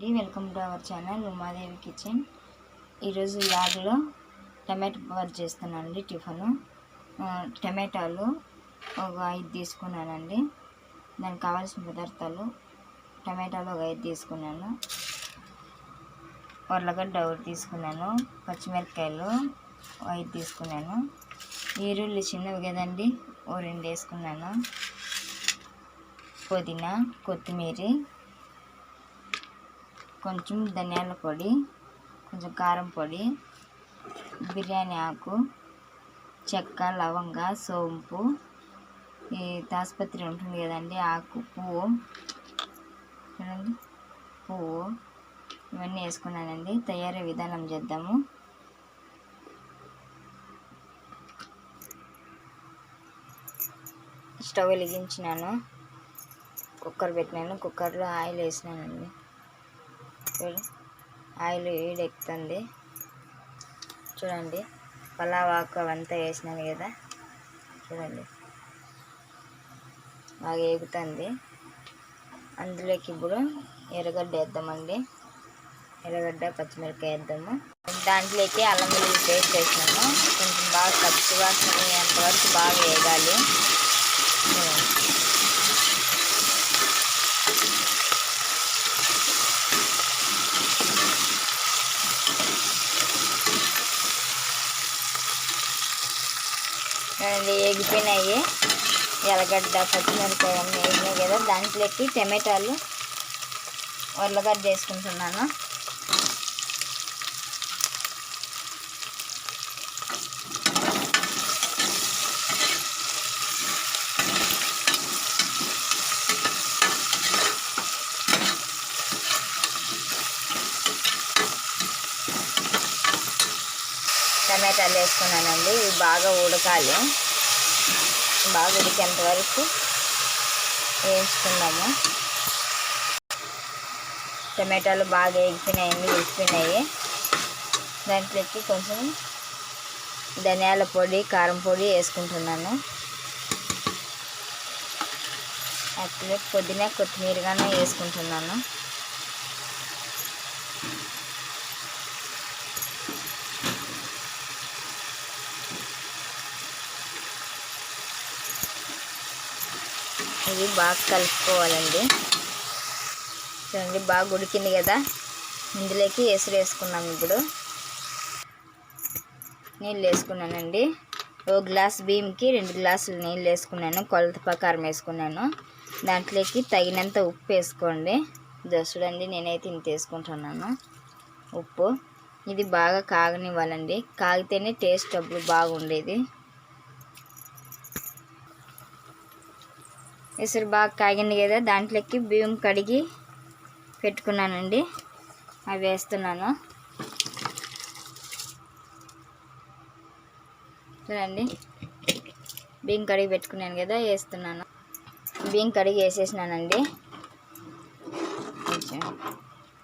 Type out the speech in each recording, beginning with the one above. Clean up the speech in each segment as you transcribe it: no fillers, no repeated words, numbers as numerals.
అండి, welcome to our channel Umadevi kitchen. ఈరోజు వ్లాగ్లో టమాటో బాత్ చేస్తున్నానండి. టిఫను టమాటాలు ఒక 5 తీసుకున్నానండి. దానికి కావాల్సిన పదార్థాలు: టమాటాలు ఒక 5 తీసుకున్నాను, ఉర్లగడ్డ ఒకటి తీసుకున్నాను, పచ్చిమిరపకాయలు 5 తీసుకున్నాను, ఈరుల్లి చిన్నవి కదండి ఓ 2 వేసుకున్నాను, పుదీనా, కొత్తిమీర, కొంచెం ధనియాల పొడి, కొంచెం కారం పొడి, బిర్యానీ ఆకు, చెక్క, లవంగ, సోంపు, ఈ తాస్పత్రి ఉంటుంది కదండి ఆకు, పువ్వు చూడండి, పువ్వు, ఇవన్నీ వేసుకున్నానండి. తయారీ విధానం చేద్దాము. స్టవ్ వెలిగించినాను, కుక్కర్ పెట్టినాను, కుక్కర్లో ఆయిల్ వేసినానండి. ఆయిల్ వేడెక్కుతుంది చూడండి. పలావ్ ఆకు అవంతా వేసినాను కదా, చూడండి బాగా ఎగుతుంది. అందులోకి ఇప్పుడు ఎర్రగడ్డ వేద్దామండి. ఎర్రగడ్డ, పచ్చిమిరపకాయ వేద్దాము. దాంట్లోకి అల్లం వెల్లుల్లి పేస్ట్ వేసినాము. కొంచెం బాగా పచ్చి వాసన అంతవరకు బాగా వేగాలి. ఎగిపోయినాయి ఎర్రగడ్డ, పచ్చిమిరపకాయ అన్నీ వేసినాయి కదా. దాంట్లోకి టమాటాలు, ఉర్లగడ్డ వేసుకుంటున్నాను. టమాటాలు వేసుకున్నానండి. ఇవి బాగా ఉడకాలి. బాగా ఉడికేంత వరకు వేయించుకున్నాము. టమాటాలు బాగా ఎగిపోయినాయండి, ఉడికిపోయినాయి. దాంట్లోకి కొంచెం ధనియాల పొడి, కారం పొడి వేసుకుంటున్నాను. అట్లే పుదీనా, కొత్తిమీరగానే వేసుకుంటున్నాను. ఇది బాగా కలుపుకోవాలండి. చూడండి బాగా ఉడికింది కదా. ఇందులోకి ఎసురు వేసుకున్నాం. ఇప్పుడు నీళ్ళు వేసుకున్నానండి. 1 గ్లాస్ బియ్యంకి 2 గ్లాసులు నీళ్ళు వేసుకున్నాను. కొలత ప్రకారం వేసుకున్నాను. దాంట్లోకి తగినంత ఉప్పు వేసుకోండి. చూడండి నేనైతే ఇంత వేసుకుంటున్నాను ఉప్పు. ఇది బాగా కాగనివ్వాలండి. కాగితేనే టేస్ట్ అప్పుడు బాగుండేది. ఎసురు బాగా కాగింది కదా. దాంట్లోకి బియ్యం కడిగి పెట్టుకున్నానండి, అవి వేస్తున్నాను. చూడండి బియ్యం కడిగి పెట్టుకున్నాను కదా, వేస్తున్నాను. బియ్యం కడిగి వేసేసినానండి.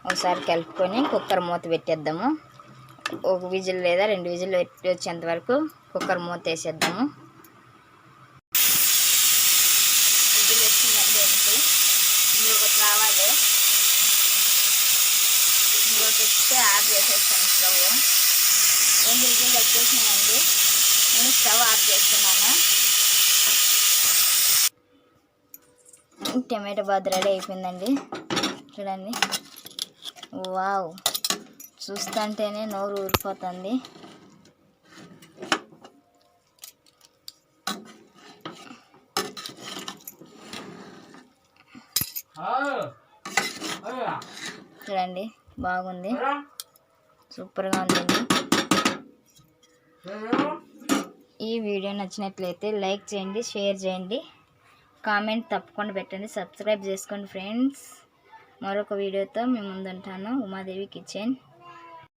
ఒకసారి కలుపుకొని కుక్కర్ మూత పెట్టేద్దాము. 1 విజిల్ లేదా 2 విజిల్ వచ్చేంత వరకు కుక్కర్ మూత వేసేద్దాము. ఇంకొకటి రావాలి. ఇంకొకటి వస్తే ఆఫ్ చేసేస్తాను స్టవ్. 2 విజిల్ వచ్చేసినాయండి. నేను స్టవ్ ఆఫ్ చేస్తున్నాను. టమాటో బాత్ రెడీ అయిపోయిందండి. చూడండి, వావ్, చూస్తుంటేనే నోరు ఊరిపోతుంది. చూడండి బాగుంది, సూపర్గా ఉందండి. ఈ వీడియో నచ్చినట్లయితే లైక్ చేయండి, షేర్ చేయండి, కామెంట్ తప్పకుండా పెట్టండి, సబ్స్క్రైబ్ చేసుకోండి ఫ్రెండ్స్. మరొక వీడియోతో మీ ముందుంటాను. ఉమాదేవి కిచెన్.